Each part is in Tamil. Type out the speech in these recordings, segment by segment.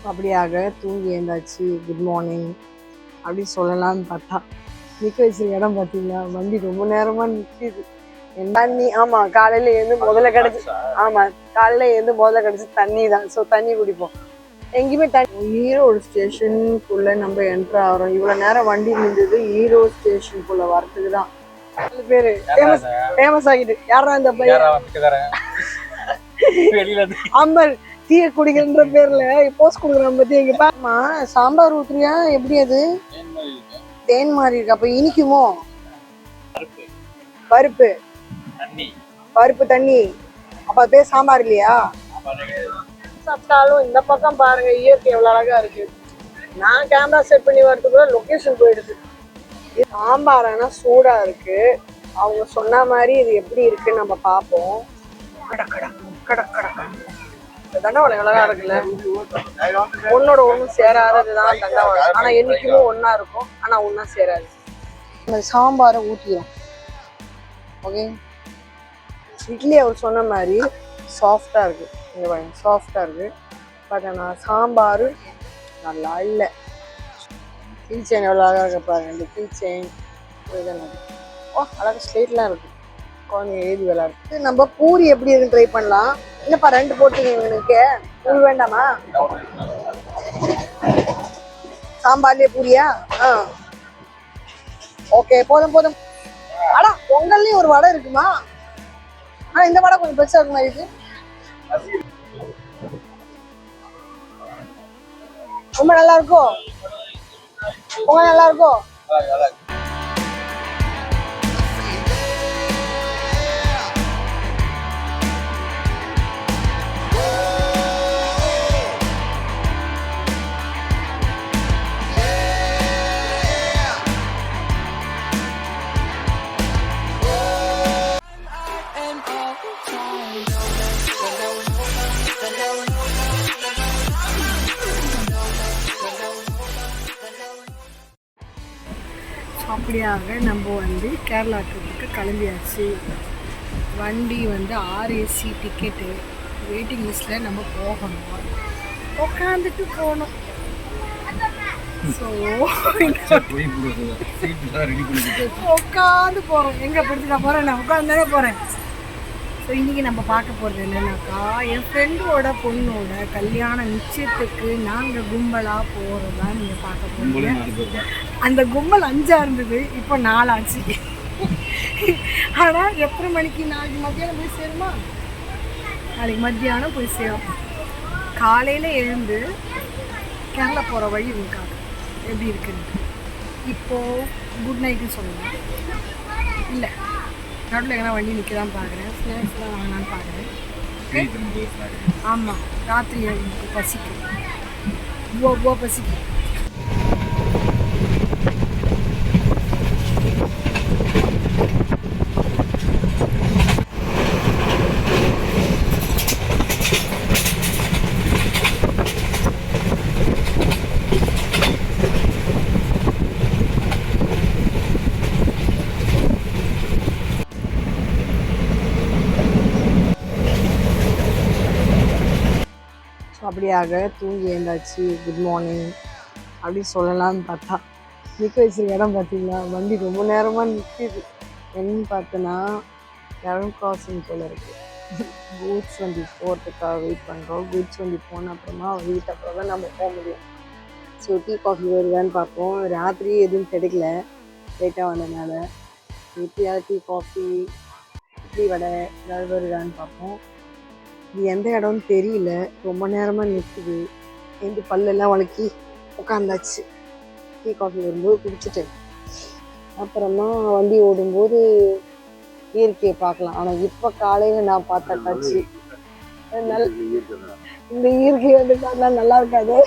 அப்படியாக தூங்கி எழுந்தாச்சு. குட் மார்னிங் அப்படி சொல்லலாம்னு பார்த்தா நிற்க வச்சிருக்க இடம் பார்த்தீங்களா, வண்டி ரொம்ப நேரமாக நிற்கிது. தண்ணி ஆமாம், காலையில் எழுந்து முதல்ல கிடச்சி, ஆமாம் காலையில் எழுந்து முதல்ல கிடச்சி தண்ணி தான். ஸோ தண்ணி குடிப்போம். எங்கேயுமே தண்ணி. ஈரோடு ஸ்டேஷனுக்குள்ளே நம்ம என்ட்ரு ஆகிறோம். இவ்வளோ நேரம் வண்டி நின்றுது ஈரோடு ஸ்டேஷனுக்குள்ளே வரத்துக்கு தான். 4 பேர் ஃபேமஸ் ஆகிட்டு. யாரா இந்த பையன் அம்பர் டீ குடிக்கிற பேர்ல போஸ்ட் கொடுக்குறான் பத்தி. எங்க பாமா சாம்பார் ஊத்துறியா? எப்படி அது தேன் மாதிரி இருக்கு? அப்ப இனிக்குமோ? பருப்பு பருப்பு தண்ணி. அப்ப பேர் சாம்பார் இல்லையா? சாப்பிட்டாலும் இந்த பக்கம் பாருங்க, இயற்கை எவ்வளவு அழகா இருக்கு. நான் கேமரா செட் பண்ணி வரதுக்குள்ள லொகேஷன் போயிடுது. சாம்பார் ஆனா சூடா இருக்கு. அவங்க சொன்ன மாதிரி இது எப்படி இருக்குன்னு நம்ம பார்ப்போம். தண்டவாளம் எவ்வளவா இருக்குல்ல, ஒன்னோட ஒன்றும் சேராததுதான் தண்டவாளம். ஆனா என்னைக்குமே ஒன்னா இருக்கும், ஆனா ஒன்னா சேராது. இந்த சாம்பாரை ஊற்றிடும். ஓகே, இட்லி அவர் சொன்ன மாதிரி சாஃப்டா இருக்கு. இங்க பாருங்க, சாஃப்டா இருக்கு. பட் ஆனால் சாம்பார் நல்லா இல்லை. கீ செயின் எவ்வளோ அழகாக இருக்க பாருங்க. இந்த கீ செயின் ஓ அழகாக ஸ்ட்ரெயிட்லாம் இருக்கு. குழந்தைங்க எழுதி விளையாடுறது. நம்ம பூரி எப்படி இருக்குன்னு ட்ரை பண்ணலாம். என்னப்பா 2 போட்டுருக்கீங்க எனக்கு? பூரி வேண்டாமா? சாம்பார்லயே பூரியா? ஓகே, போதும் போதும். அடா பொங்கல்லையும் ஒரு வடை இருக்குமா? ஆனா இந்த வடை கொஞ்சம் பெருசா இருக்கு மாதிரி இருக்கு. ரொம்ப நல்லா இருக்கும். பொங்கல் நல்லா இருக்கும். அப்படியாக நம்ம கேரளா ட்ரிப்புக்கு கிளம்பியாச்சு. வண்டி ஆர்ஏசி டிக்கெட்டு வெயிட்டிங் லிஸ்ட்டில் நம்ம போகணும். உட்காந்துட்டு போகணும். ஸோ உட்காந்து போகிறோம். எங்கே படிச்சு நான் போகிறேன்? நான் உட்காந்து தானே போகிறேன். ஸோ இன்றைக்கி நம்ம பார்க்க போகிறது என்னென்னாக்கா, என் ஃப்ரெண்டோட பொண்ணோட கல்யாண நிச்சயத்துக்கு நாங்கள் கும்பலாக போகிறதா நீங்கள் பார்க்க போகிறீங்க. அந்த கும்பல் 5 இருந்தது, இப்போ 4 ஆச்சு. ஆனால் எத்தனை மணிக்கு? நாளைக்கு மத்தியானம் போய் சேருமா? நாளைக்கு மத்தியானம் போய் சேரும். காலையில் எழுந்து கேரளா போகிற வழி இருக்காங்க எப்படி இருக்குன்னு. இப்போது குட் நைட்டுன்னு சொல்லலாம். இல்லை, நடுவில் எங்கன்னா வண்டி நிற்கதான் பார்க்குறேன். ஸ்நாக்ஸ்லாம் வாங்கலான்னு பார்க்குறேன். ஆமாம், ராத்திரி எனக்கு பசிக்கும். ஓ பசிக்கும். அப்படியாக தூங்கி எழுந்தாச்சு. குட் மார்னிங் அப்படி சொல்லலாம்னு பார்த்தா நிற்க வச்சிருக்க இடம் பார்த்தீங்களா, வண்டி ரொம்ப நேரமாக நிற்கிது. என்னன்னு பார்த்தோன்னா லெவன் கிராசிங் போல் இருக்குது. கூட்ஸ் வண்டி போகிறதுக்காக வெயிட் பண்ணுறோம். கூட்ஸ் வண்டி போன அப்புறமா வீட்டு அப்புறம் தான் நம்ம போக முடியும். ஸோ டீ காஃபி வருதான்னு பார்ப்போம். ராத்திரி எதுவும் கிடைக்கல, லேட்டாக வந்ததுனால. எப்படியாவது டீ காஃபி இட்லி வடை ஏதாவது வருதான்னு பார்ப்போம். இது எந்த இடம்னு தெரியல, ரொம்ப நேரமாக நிற்குது. எந்த பல்லெல்லாம் வளக்கி உட்காந்தாச்சு. டீ காஃபி வரும்போது குடிச்சிட்டு அப்புறமா வண்டி ஓடும்போது இயற்கையை பார்க்கலாம். ஆனால் இப்போ காலையில் நான் பார்த்த காட்சி இந்த இயற்கை பார்த்தா நல்லா இருக்காது.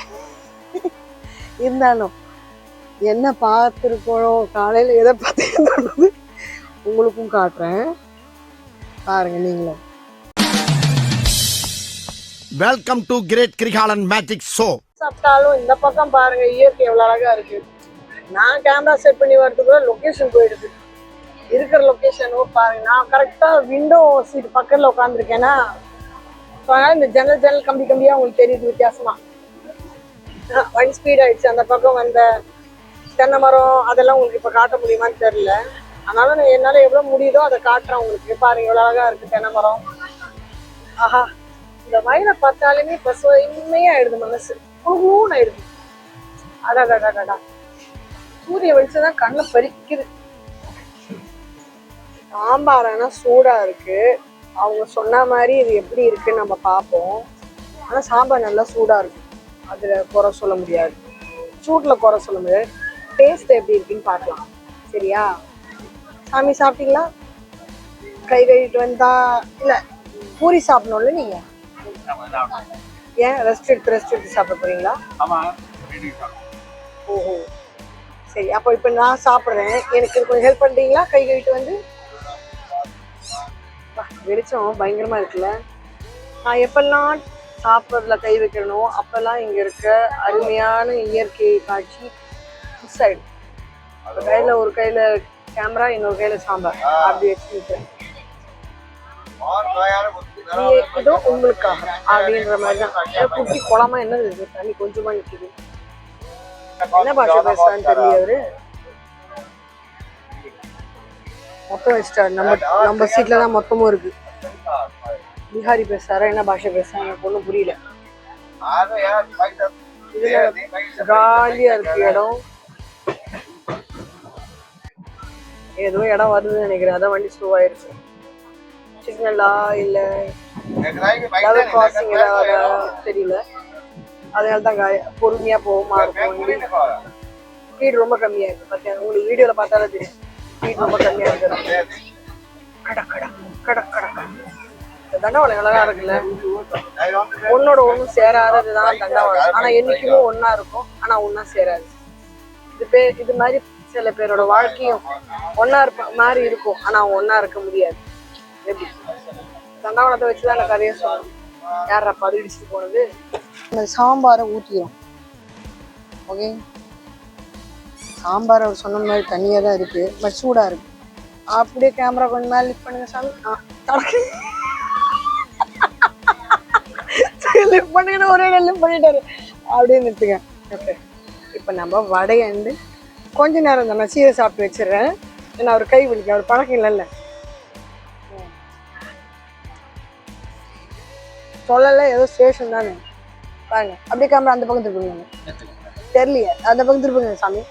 இருந்தாலும் என்ன பார்த்துருக்கோம், காலையில் எதை பார்த்து உங்களுக்கும் காட்டுறேன் பாருங்க நீங்களும். Welcome to great Kirikalan magic show. சாப்பிட்டாலும் இந்த பக்கம் பாருங்க, இயற்கை எவ்வளவு அழகா இருக்கு. நான் கேமரா செட் பண்ணி வரதுக்குள்ள லொகேஷன் போயிடுது. இருக்கிற லொகேஷனும் பாருங்க. நான் கரெக்டா விண்டோ சீட் பக்கத்துல உட்காந்துருக்கேன்னா இந்த ஜன்னல் கம்பி கம்பியா உங்களுக்கு தெரியுது வித்தியாசமா. வண்டி ஸ்பீட் ஆயிடுச்சு. அந்த பக்கம் வந்த தென்னை மரம் அதெல்லாம் உங்களுக்கு இப்போ காட்ட முடியுமான்னு தெரியல. அதனால நான் என்னால் எவ்வளோ முடியுதோ அதை காட்டுறேன் உங்களுக்கு. பாருங்க எவ்வளோ அழகா இருக்கு தென்னை மரம். ஆஹா, இந்த மயிலை பார்த்தாலுமே பசுமையா ஆயிடுது, மனசு குழுன்னு ஆயிடுது. அடாடாடாடா, சூரிய வெளிச்சம் தான் கண்ணை பறிக்குது. சாம்பாரானா சூடா இருக்கு. அவங்க சொன்ன மாதிரி இது எப்படி இருக்குன்னு நம்ம பார்ப்போம். ஆனால் சாம்பார் நல்லா சூடா இருக்கு, அதுல குறை சொல்ல முடியாது. சூட்ல குறை சொல்ல முடியாது. டேஸ்ட் எப்படி இருக்குன்னு பார்க்கலாம். சரியா சாமி? சாப்பிட்டீங்களா? கை கழுவிட்டு வந்தா இல்ல பூரி சாப்பிடணும்ல நீங்க? ஏன் ரெஸ்ட் எடுத்து சாப்பிட போறீங்களா? ஓஹோ சரி, அப்போ இப்போ நான் சாப்பிட்றேன், எனக்கு கொஞ்சம் ஹெல்ப் பண்ணுறீங்களா? கை கழுவிட்டு வந்து. வெளிச்சம் பயங்கரமா இருக்குல்ல. நான் எப்பெல்லாம் சாப்பிட்றதுல கை வைக்கணும் அப்பெல்லாம் இங்க இருக்க அருமையான இயற்கை காட்சி மிஸ் ஆயிடும். கையில ஒரு கையில கேமரா, இன்னொரு கையில சாம்பார் அப்படி வச்சுருக்கேன். இதோ உங்களுக்காக அப்படின்ற மாதிரி தான். குட்டி குளமா என்னது இது, தண்ணி கொஞ்சமா நிக்குது. என்ன பாஷை பேசுறான்னு தெரியல. அவரு மொத்தம் வச்சிட்டாரு. நம்ம சீட்ல தான் மொத்தமும் இருக்கு. பீகாரி பேசுறாரா என்ன பாஷை பேசுறாங்க எனக்கு ஒன்றும் புரியல. காலியா இருக்கு இடம். ஏதோ இடம் வருதுன்னு நினைக்கிறேன், அதான் வண்டி ஸ்லோ ஆயிருச்சு. சிக்னலா இல்ல லெவல் கிராசிங் ஏதாவது தெரியல. அதனால தான் பொறுமையா போகுமா இருக்கும். ஸ்பீட் ரொம்ப கம்மியா இருக்கு. பார்த்தா உங்களுக்கு வீடியோல பார்த்தாலே தெரியும், ஸ்பீட் ரொம்ப கம்மியா இருக்கு. கடை கடை கடை கடை தண்டவாளம் அழகா இருக்குல்ல. ஒன்னோட ஒன்றும் சேராததுதான் தண்டவாளம். ஆனா என்னைக்குமே ஒன்னா இருக்கும், ஆனா ஒன்னா சேராது. இது மாதிரி சில பேரோட வாழ்க்கையும் ஒன்னா இருப்ப மாதிரி இருக்கும், ஆனா ஒன்னா இருக்க முடியாது. எப்படி தண்டவாளத்தை வச்சுதான் அந்த கதையை சொல்லணும். யாரா பதிடிச்சுட்டு போனது. இந்த சாம்பாரை ஊற்றிடும். ஓகே, சாம்பார் அவர் சொன்ன மாதிரி தண்ணியா தான் இருக்கு, பட் சூடா இருக்கு. அப்படியே கேமரா கொஞ்சம் மேலே லிஃப்ட் பண்ணுங்க சாமி. லிஃப்ட் பண்ணுங்க, ஒரே லிஃப்ட் பண்ணிட்டாரு. அப்படியே நிறுத்துங்க. ஓகே, இப்போ நம்ம வடையண்டு கொஞ்ச நேரம் தான் நான் சீரை சாப்பிட்டு வச்சிடுறேன். ஏன்னா அவர் கை வலிக்க, அவர் பழக்கம் இல்லைல்ல. சொல்லலை, ஏதோ ஸ்டேஷன் தானே. பாருங்க அப்படியே கேமரா அந்த பக்கம் திருப்புங்க. தெரியலையே, அந்த பக்கம் திருப்புங்க சாமி.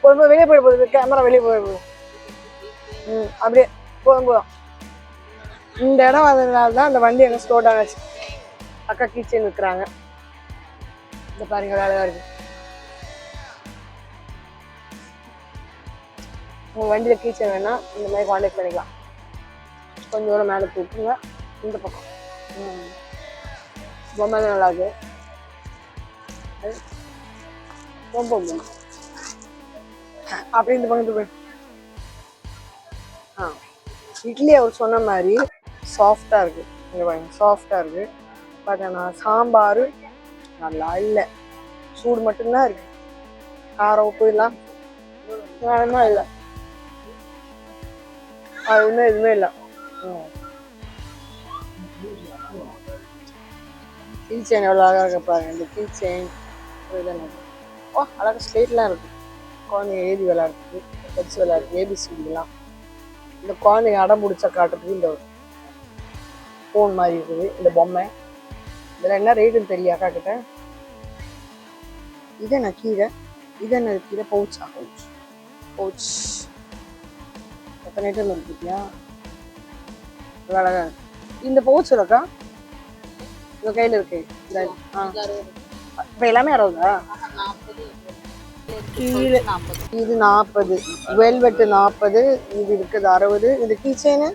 போதும் வெளியே போய் போகுது கேமரா, வெளியே போய் போகுது. அப்படியே போதும் போதும். இந்த இடம் வந்ததுனால தான் அந்த வண்டி எங்கே ஸ்லோ டவுன் ஆச்சு. அக்கா கீச்சன் விற்கிறாங்க. இந்த பாருங்க அழகா இருக்கு. உங்கள் வண்டியில் கீச்சன் வேணா இந்த மாதிரி கான்டாக்ட் பண்ணிக்கலாம். கொஞ்சம் தூரம் மேலே தூக்குங்க. இந்த பக்கம் பொம்மை தான் நல்லா இருக்கு. ரொம்ப அப்படி இந்த பக்கத்து போய் இட்லி அவர் சொன்ன மாதிரி சாஃப்டா இருக்கு. இங்க பாருங்க சாஃப்டா இருக்கு. பட் ஆனால் சாம்பார் நல்லா இல்லை, சூடு மட்டும்தான் இருக்கு. காரம் உப்பு எல்லாம் இல்லை, அது எதுவுமே இல்லை. கீ செயின் எவ்வளோ அழகாக இருக்க பாருங்க. இந்த கீ செயின் அழகாக ஸ்லேட்லாம் இருக்கு. குழந்தைங்க எழுதி விளையாடுறதுக்கு, வச்சு விளையாடுறது, ஏபிசிடிலாம். இந்த குழந்தைங்க அடம் பிடிச்சா காட்டுறதுக்கு இந்த ஃபோன் மாதிரி இருக்குது. இந்த பொம்மை இதில் என்ன ரேட்டுன்னு தெரியல அக்கா கிட்ட. இது என்ன கீரை, இது என்ன கீரை? பவுச்சா? பவுச் எத்தனை ஐட்டம் இருக்குயா, அழகா. இந்த பவுச் இருக்கா உங்க கையில இருக்கு? இப்போ எல்லாமே 60. கீழே இது 40, வெல்வெட்டு 40, இது இருக்குது 60. இந்த கீச்சேனு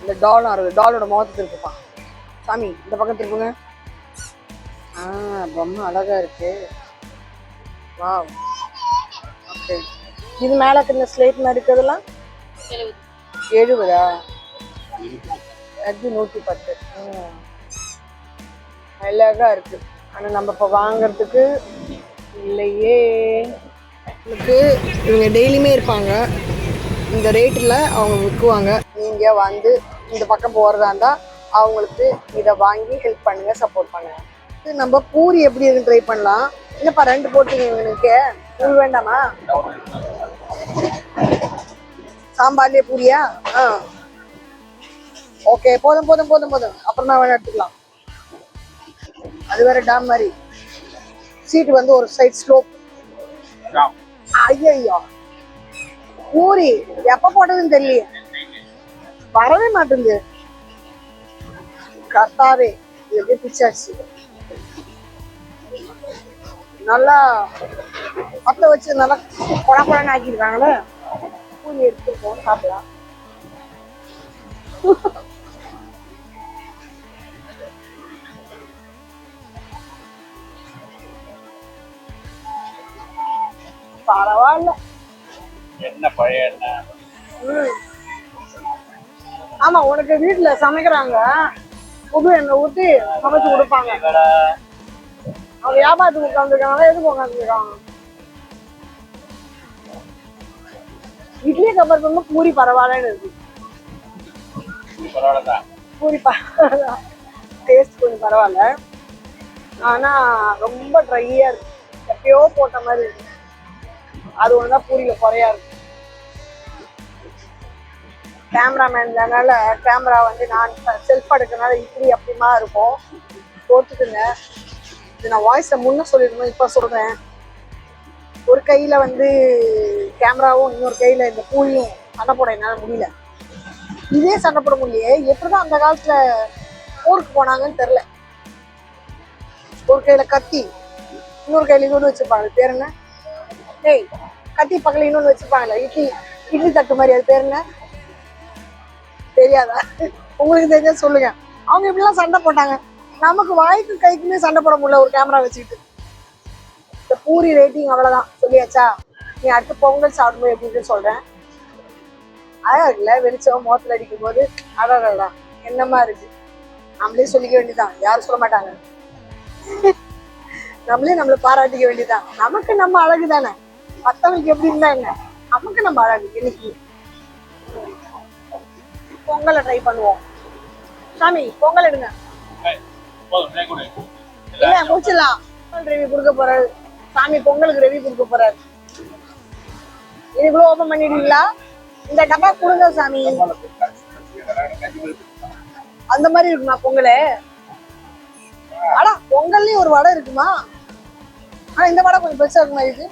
இந்த டால் 60. டாலோட முகத்துக்கு இருக்குப்பா சாமி. இந்த பக்கம் திருப்புங்க. பொம்மை அழகா இருக்கு. வாவ். ஓகே, இது மேலே இந்த ஸ்லேட் மாதிரி இருக்கிறதுலாம் 70. அது 110. அழகா இருக்கு. ஆனால் நம்ம இப்போ வாங்கறதுக்கு இல்லையே. உங்களுக்கு இவங்க டெய்லியுமே இருப்பாங்க இந்த ரேட்டில், அவங்க விற்குவாங்க. நீங்கள் வந்து இந்த பக்கம் போகிறதா இருந்தால் அவங்களுக்கு இதை வாங்கி ஹெல்ப் பண்ணுங்க, சப்போர்ட் பண்ணுங்க. அடுத்து நம்ம பூரி எப்படி இருக்குன்னு ட்ரை பண்ணலாம். இல்லப்பா 2 போட்டுருங்க எனக்கு. உங்களுக்கு வேண்டாமா? சாம்பார்லயே பூரியா? ஓகே, போதும் போதும் போதும் போதும். அப்புறமா வேணா எடுத்துக்கலாம். அது வேற டாம் மாதிரி. சீட்டு வந்து ஒரு சைட் ஸ்லோப். ஐயோ, பூரி எப்ப போட்டதுன்னு தெரியல, வரவே மாட்டேங்குது. கர்த்தாவே, எப்படி பிச்சாச்சு. நல்லா பத்த வச்சு நல்லா குழப்பழன்னு ஆக்கிருக்காங்களே. பூரி எடுத்துருக்கோம், சாப்பிடலாம். பரவாயில்ல. என்ன பழைய என்ன? ஆமா, உனக்கு வீட்டுல சமைக்கிறாங்க, புது எண்ணெய் ஊத்தி சமைச்சு கொடுப்பாங்க. அவங்க வியாபாரத்துக்கு உட்காந்துருக்காங்களா, எதுக்கு உட்காந்துருக்காங்க? இட்லியை கம்பேர் பண்ணும்போது பூரி பரவாயில்லன்னு இருக்கு. பூரி பரவாயில்ல, டேஸ்ட் கொஞ்சம் பரவாயில்ல. ஆனா ரொம்ப ட்ரையா இருக்கு, எப்பயோ போட்ட மாதிரி இருக்கு. அது ஒண்ணுதான் பூரியில குறையா இருக்கு. கேமராமேன் கேமரா வந்து நான் செல்ஃப் எடுக்கிறதுனால இப்படி அப்படிமா இருக்கும், போட்டுக்குங்க. இது நான் வாய்ஸை முன்ன சொல்லிருந்தேன், இப்போ சொல்றேன். ஒரு கையில வந்து கேமராவும் இன்னொரு கையில இந்த பூரியும் சண்டை போட என்னால் முடியல. இதே சண்டை போட முடியலையே, எப்படிதான் அந்த காலத்துல ஊருக்கு போனாங்கன்னு தெரியல. ஒரு கையில கத்தி, இன்னொரு கையில இன்னொன்று வச்சிருப்பாங்க, பேர் என்ன? டேய், கத்தி பக்கத்துல இன்னொன்று வச்சிருப்பாங்கல்ல, இட்லி தட்டு மாதிரி, அது பேர் என்ன? தெரியாதா? உங்களுக்கு தெரிஞ்சா சொல்லுங்க. அவங்க இப்படிலாம் சண்டை போட்டாங்க. நமக்கு வாய்க்கு கைக்குமே சண்டை போட முடியல ஒரு கேமரா வச்சுக்கிட்டு. இந்த பூரி ரேட்டிங் அவ்வளவுதான், சொல்லியாச்சா? நீ அடுத்து பொங்கல் சாப்பிடும்போது எப்படின்னு சொல்றேன். அழகா இருக்குல்ல, வெளிச்சம் முகத்துல அடிக்கும் போது அழகா என்னமா இருக்கு. நம்மளே சொல்லிக்க வேண்டியதான், யாரும் சொல்ல மாட்டாங்க. நம்மளை பாராட்டிக்க வேண்டியதான். நமக்கு நம்ம அழகு தானே, மற்றவங்களுக்கு எப்படி இருந்தா என்ன, நமக்கு நம்ம அழகு. இன்னைக்கு பொங்கலை ட்ரை பண்ணுவோம். சாமி, பொங்கல் எடுங்க. இல்ல, முடிச்சிடலாம். ரெவி கொடுக்க போறாரு சாமி, பொங்கலுக்கு ரெவி கொடுக்க போறாரு. இதுக்குள்ள ஓபன் பண்ணிடுவீங்களா? இந்த டப்பா கொடுங்க சாமி. அந்த மாதிரி இருக்குமா பொங்கல்? ஆனா பொங்கல்லயும் ஒரு வடை இருக்குமா? ஆனா இந்த வடை கொஞ்சம் பெருசா இருக்குமா? இது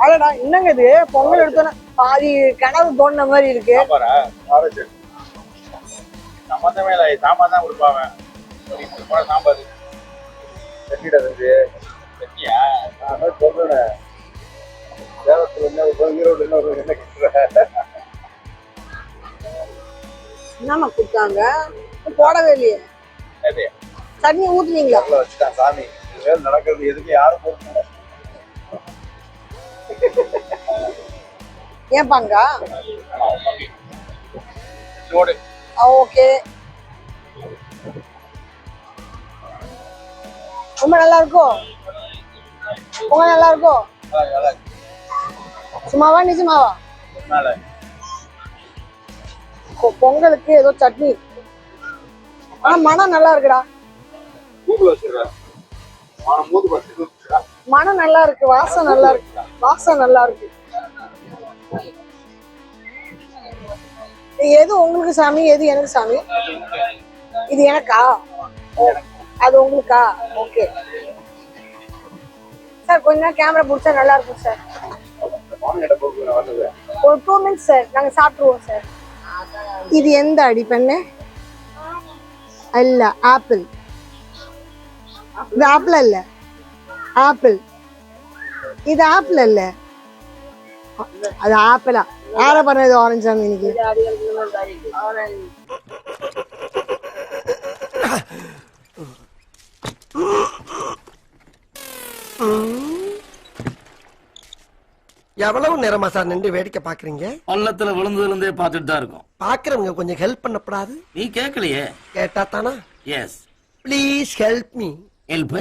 அடடா, என்னங்க இது? பொங்கல் எடுத்தோன்னா பாதி கனவு தோணுன மாதிரி இருக்கு. சாம்பார் தான் கொடுப்பாங்க. சாம்பார் என்னமா கொடுத்தாங்க? போடவே இல்லையே. சட்னி ஊத்துனீங்களா? சாமி, நடக்கிறது எதுக்கு யாரும் பொறுப்பு? ஏன் பாங்கா? ஓகே, ரொம்ப நல்லா இருக்கும். ரொம்ப நல்லா இருக்கும். சும்மாவா நிஜமாவா? பொங்கலுக்கு ஏதோ சட்னி, ஆனா மனம் நல்லா இருக்குடா. மனம் நல்லா இருக்கு, வாசம் நல்லா இருக்கு, வாசம் நல்லா இருக்கு. எது உங்களுக்கு சாமி, எது எனக்கு சாமி? இது எனக்கா? அது உங்களுக்கா? ஓகே சார், கொஞ்ச நேரம் கேமரா பிடிச்சா நல்லா இருக்கும் சார். ஒரு 2 minutes சார், நாங்க சாப்பிட்டுருவோம் சார். இது எந்த அடி பெண்ணு? இல்ல, ஆப்பிள். இது ஆப்பிள் இல்ல, ஆப்பிள். இது ஆப்பிள் இல்ல, அது ஆப்பிளா? யார பண்ணது? ஆரஞ்சா? இன்னைக்கு எவ்வளவு நேரமா சார் நின்று வேடிக்கை பாக்குறீங்க? பள்ளத்துல விழுந்ததுல இருந்தே பார்த்துட்டு தான் இருக்கும். பாக்குறவங்க கொஞ்சம் ஹெல்ப் பண்ணப்படாது? நீ கேட்கலையே. கேட்டா தானா? Yes, please help me. Help.